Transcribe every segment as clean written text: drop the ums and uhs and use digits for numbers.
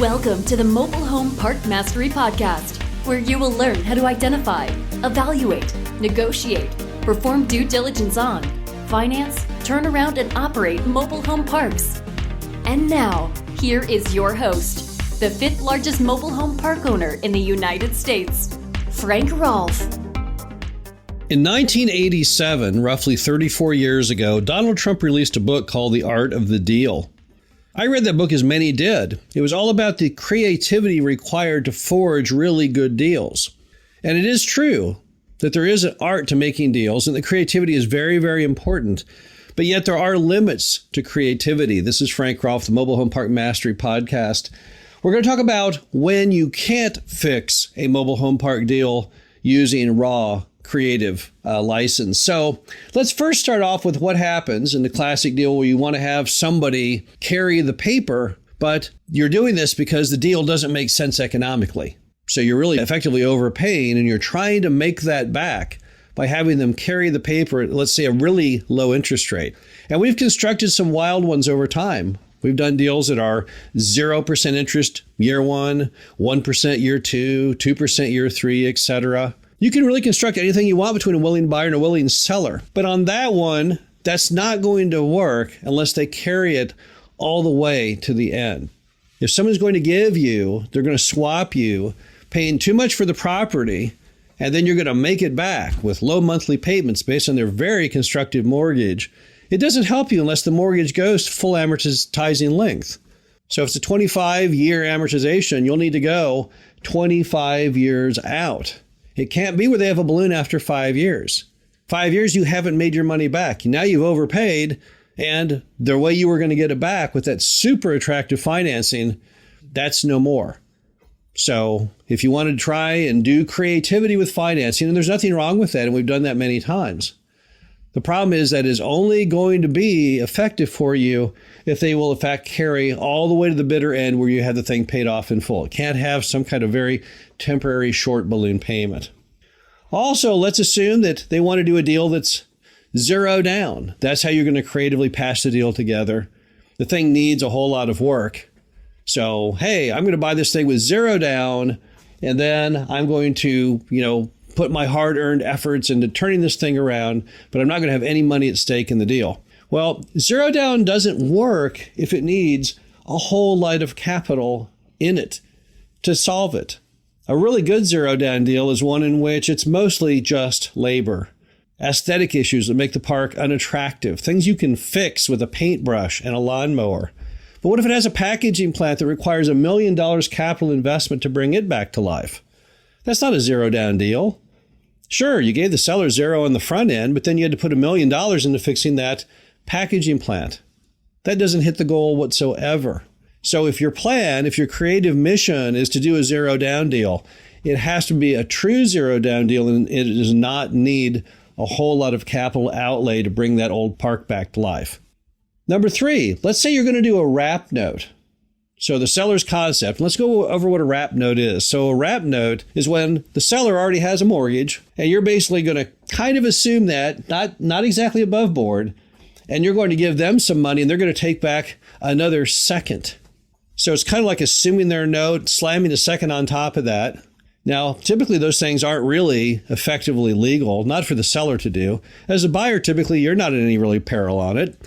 Welcome to the Mobile Home Park Mastery Podcast, where you will learn how to identify, evaluate, negotiate, perform due diligence on, finance, turn around, and operate mobile home parks. And now, here is your host, the fifth largest mobile home park owner in the United States, Frank Rolfe. In 1987, roughly 34 years ago, Donald Trump released a book called The Art of the Deal. I read that book as many did. It was all about the creativity required to forge really good deals. And it is true that there is an art to making deals, and the creativity is very, very important. But yet there are limits to creativity. This is Frank Rolfe, the Mobile Home Park Mastery Podcast. We're going to talk about when you can't fix a mobile home park deal using raw creative license. So let's first start off with what happens in the classic deal where you want to have somebody carry the paper, but you're doing this because the deal doesn't make sense economically. So you're really effectively overpaying, and you're trying to make that back by having them carry the paper at, let's say, a really low interest rate. And we've constructed some wild ones over time. We've done deals that are 0% interest year one, 1% year two, 2% year three, etc. You can really construct anything you want between a willing buyer and a willing seller. But on that one, that's not going to work unless they carry it all the way to the end. If someone's going to give you, they're going to swap you, paying too much for the property, and then you're going to make it back with low monthly payments based on their very constructive mortgage, it doesn't help you unless the mortgage goes to full amortizing length. So if it's a 25-year amortization, you'll need to go 25 years out. It can't be where they have a balloon after 5 years. 5 years, you haven't made your money back. Now you've overpaid, and the way you were going to get it back with that super attractive financing, that's no more. So if you want to try and do creativity with financing, and there's nothing wrong with that, and we've done that many times. The problem is that is only going to be effective for you if they will, in fact, carry all the way to the bitter end where you have the thing paid off in full. It can't have some kind of very temporary short balloon payment. Also, let's assume that they want to do a deal that's zero down. That's how you're going to creatively patch the deal together. The thing needs a whole lot of work. So, hey, I'm going to buy this thing with zero down, and then I'm going to, put my hard-earned efforts into turning this thing around, but I'm not going to have any money at stake in the deal. Well, zero down doesn't work if it needs a whole lot of capital in it to solve it. A really good zero down deal is one in which it's mostly just labor, aesthetic issues that make the park unattractive, things you can fix with a paintbrush and a lawnmower. But what if it has a packaging plant that requires $1 million capital investment to bring it back to life? That's not a zero down deal. Sure, you gave the seller zero on the front end, but then you had to put $1 million into fixing that packaging plant. That doesn't hit the goal whatsoever. So if your creative mission is to do a zero down deal, it has to be a true zero down deal, and it does not need a whole lot of capital outlay to bring that old park back to life. Number 3, let's say you're going to do a wrap note. So the seller's concept, let's go over what a wrap note is. So a wrap note is when the seller already has a mortgage, and you're basically going to kind of assume that, not exactly above board, and you're going to give them some money, and they're going to take back another second. So it's kind of like assuming their note, slamming a second on top of that. Now, typically those things aren't really effectively legal, not for the seller to do. As a buyer, typically you're not in any really peril on it.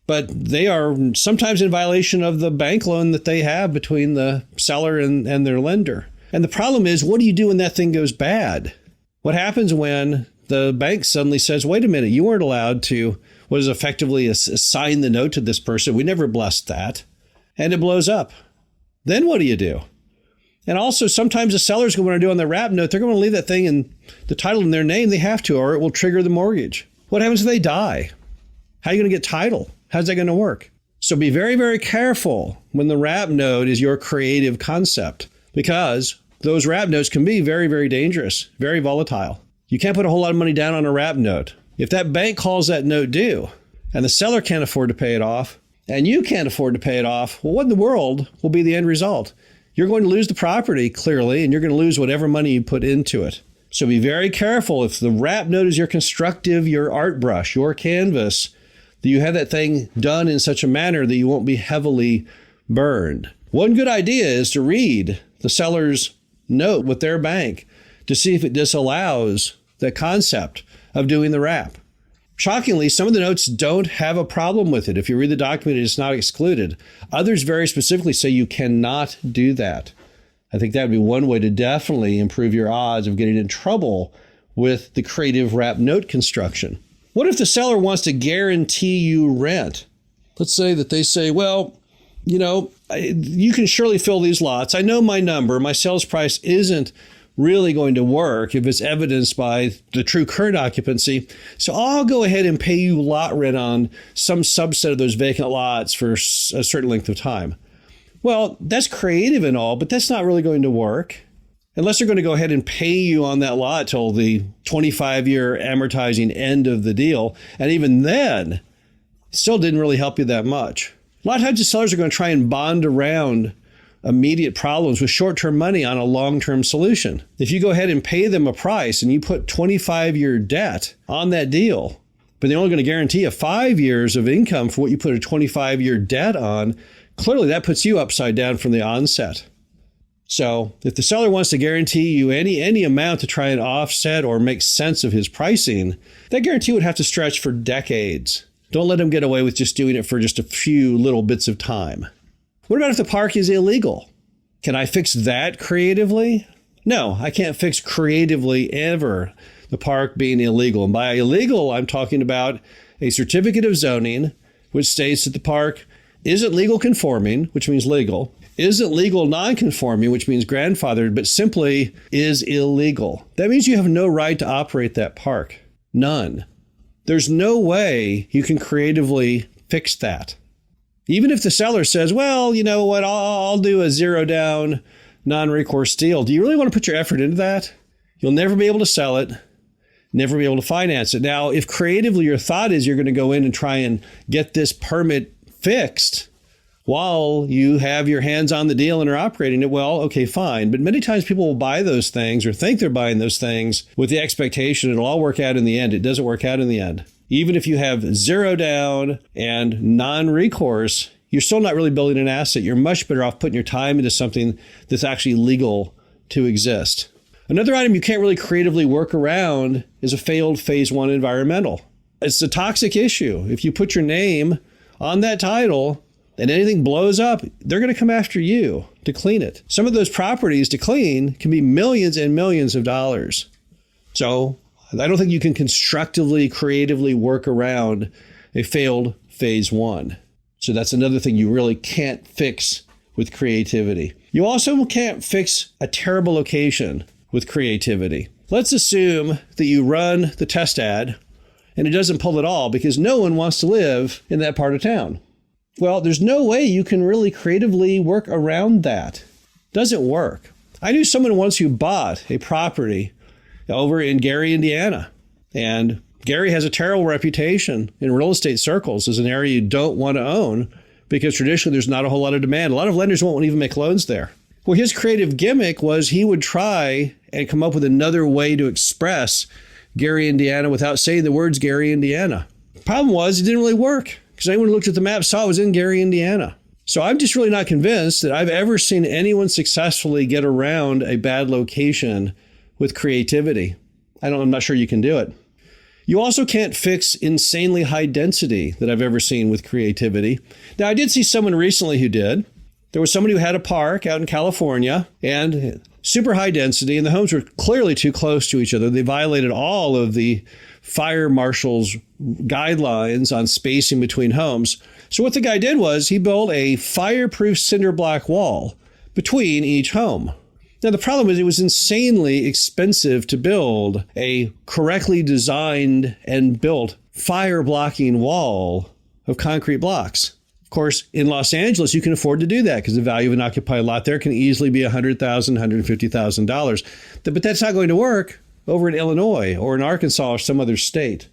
But they are sometimes in violation of the bank loan that they have between the seller and their lender. And the problem is, what do you do when that thing goes bad? What happens when the bank suddenly says, wait a minute, you weren't allowed to, what is effectively assign the note to this person. We never blessed that. And it blows up. Then what do you do? And also, sometimes the seller's going to do on the wrap note, they're going to leave that thing in the title in their name. They have to, or it will trigger the mortgage. What happens if they die? How are you going to get title? How's that going to work? So be very, very careful when the wrap note is your creative concept, because those wrap notes can be very, very dangerous, very volatile. You can't put a whole lot of money down on a wrap note. If that bank calls that note due and the seller can't afford to pay it off and you can't afford to pay it off, well, what in the world will be the end result? You're going to lose the property, clearly, and you're going to lose whatever money you put into it. So be very careful. If the wrap note is your art brush, your canvas, that you have that thing done in such a manner that you won't be heavily burned. One good idea is to read the seller's note with their bank to see if it disallows the concept of doing the wrap. Shockingly, some of the notes don't have a problem with it. If you read the document, it's not excluded. Others very specifically say you cannot do that. I think that would be one way to definitely improve your odds of getting in trouble with the creative wrap note construction. What if the seller wants to guarantee you rent? Let's say that they say, well, you can surely fill these lots. I know my number. My sales price isn't really going to work if it's evidenced by the true current occupancy. So I'll go ahead and pay you lot rent on some subset of those vacant lots for a certain length of time. Well, that's creative and all, but that's not really going to work. Unless they're going to go ahead and pay you on that lot till the 25-year amortizing end of the deal. And even then, it still didn't really help you that much. A lot of times the sellers are going to try and bond around immediate problems with short-term money on a long-term solution. If you go ahead and pay them a price and you put 25-year debt on that deal, but they're only going to guarantee you 5 years of income for what you put a 25-year debt on, clearly that puts you upside down from the onset. So if the seller wants to guarantee you any amount to try and offset or make sense of his pricing, that guarantee would have to stretch for decades. Don't let him get away with just doing it for just a few little bits of time. What about if the park is illegal? Can I fix that creatively? No, I can't fix creatively ever the park being illegal. And by illegal, I'm talking about a certificate of zoning, which states that the park isn't legal conforming, which means legal, isn't legal non-conforming, which means grandfathered, but simply is illegal. That means you have no right to operate that park. None. There's no way you can creatively fix that. Even if the seller says, well, you know what, I'll do a zero down non-recourse deal. Do you really want to put your effort into that? You'll never be able to sell it, never be able to finance it. Now, if creatively your thought is you're going to go in and try and get this permit fixed while you have your hands on the deal and are operating it, well, okay, fine. But many times people will buy those things or think they're buying those things with the expectation it'll all work out in the end. It doesn't work out in the end. Even if you have zero down and non-recourse, you're still not really building an asset. You're much better off putting your time into something that's actually legal to exist. Another item you can't really creatively work around is a failed phase one environmental. It's a toxic issue. If you put your name on that title and anything blows up, they're going to come after you to clean it. Some of those properties to clean can be millions and millions of dollars. So I don't think you can constructively, creatively work around a failed phase one. So that's another thing you really can't fix with creativity. You also can't fix a terrible location with creativity. Let's assume that you run the test ad and it doesn't pull at all because no one wants to live in that part of town. Well, there's no way you can really creatively work around that. Doesn't work. I knew someone once who bought a property over in Gary, Indiana. And Gary has a terrible reputation in real estate circles as an area you don't want to own because traditionally there's not a whole lot of demand. A lot of lenders won't even make loans there. Well, his creative gimmick was he would try and come up with another way to express Gary, Indiana without saying the words Gary, Indiana. The problem was it didn't really work because anyone who looked at the map saw it was in Gary, Indiana. So I'm just really not convinced that I've ever seen anyone successfully get around a bad location with creativity. I'm not sure you can do it. You also can't fix insanely high density that I've ever seen with creativity. Now, I did see someone recently who did. There was somebody who had a park out in California and super high density, and the homes were clearly too close to each other. They violated all of the fire marshal's guidelines on spacing between homes. So what the guy did was he built a fireproof cinder block wall between each home. Now, the problem is it was insanely expensive to build a correctly designed and built fire-blocking wall of concrete blocks. Of course, in Los Angeles, you can afford to do that because the value of an occupied lot there can easily be $100,000, $150,000. But that's not going to work over in Illinois or in Arkansas or some other state.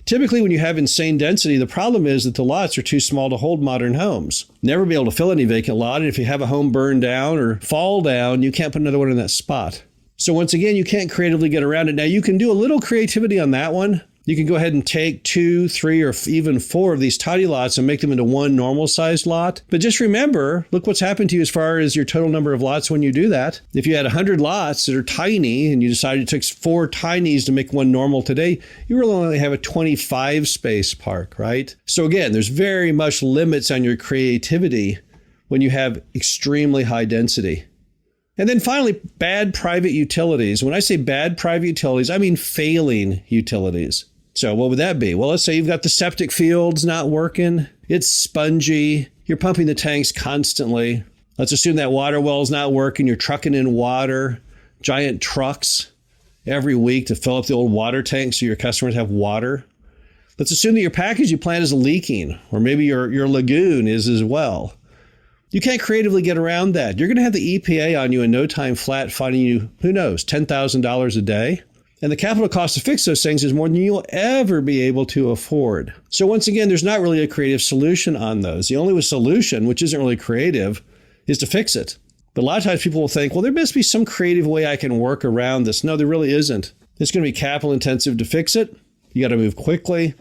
Typically, when you have insane density, the problem is that the lots are too small to hold modern homes. Never be able to fill any vacant lot. And if you have a home burn down or fall down, you can't put another one in that spot. So once again, you can't creatively get around it. Now, you can do a little creativity on that one. You can go ahead and take 2, 3, or even 4 of these tiny lots and make them into one normal sized lot. But just remember, look what's happened to you as far as your total number of lots when you do that. If you had 100 lots that are tiny and you decided it took 4 tinies to make one normal today, you really only have a 25 space park, right? So again, there's very much limits on your creativity when you have extremely high density. And then finally, bad private utilities. When I say bad private utilities, I mean failing utilities. So what would that be? Well, let's say you've got the septic fields not working. It's spongy. You're pumping the tanks constantly. Let's assume that water well is not working. You're trucking in water, giant trucks every week to fill up the old water tanks so your customers have water. Let's assume that your packaging plant is leaking, or maybe your lagoon is as well. You can't creatively get around that. You're going to have the EPA on you in no time flat, fining you, who knows, $10,000 a day. And the capital cost to fix those things is more than you'll ever be able to afford. So once again, there's not really a creative solution on those. The only solution, which isn't really creative, is to fix it. But a lot of times people will think, well, there must be some creative way I can work around this. No, there really isn't. It's going to be capital intensive to fix it. You got to move quickly.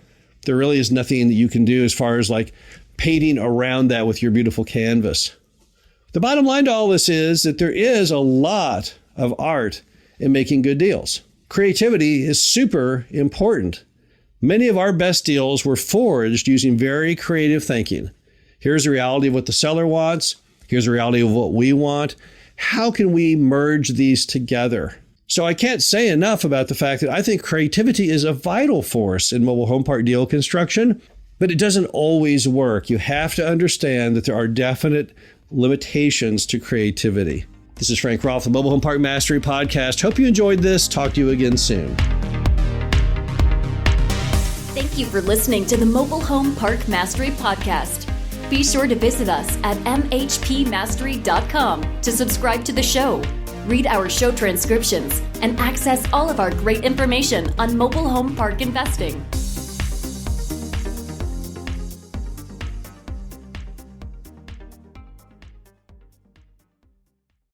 There really is nothing that you can do as far as like painting around that with your beautiful canvas. The bottom line to all this is that there is a lot of art in making good deals. Creativity is super important. Many of our best deals were forged using very creative thinking. Here's the reality of what the seller wants. Here's the reality of what we want. How can we merge these together? So I can't say enough about the fact that I think creativity is a vital force in mobile home park deal construction, but it doesn't always work. You have to understand that there are definite limitations to creativity. This is Frank Rolfe, the Mobile Home Park Mastery Podcast. Hope you enjoyed this. Talk to you again soon. Thank you for listening to the Mobile Home Park Mastery Podcast. Be sure to visit us at mhpmastery.com to subscribe to the show, read our show transcriptions, and access all of our great information on mobile home park investing.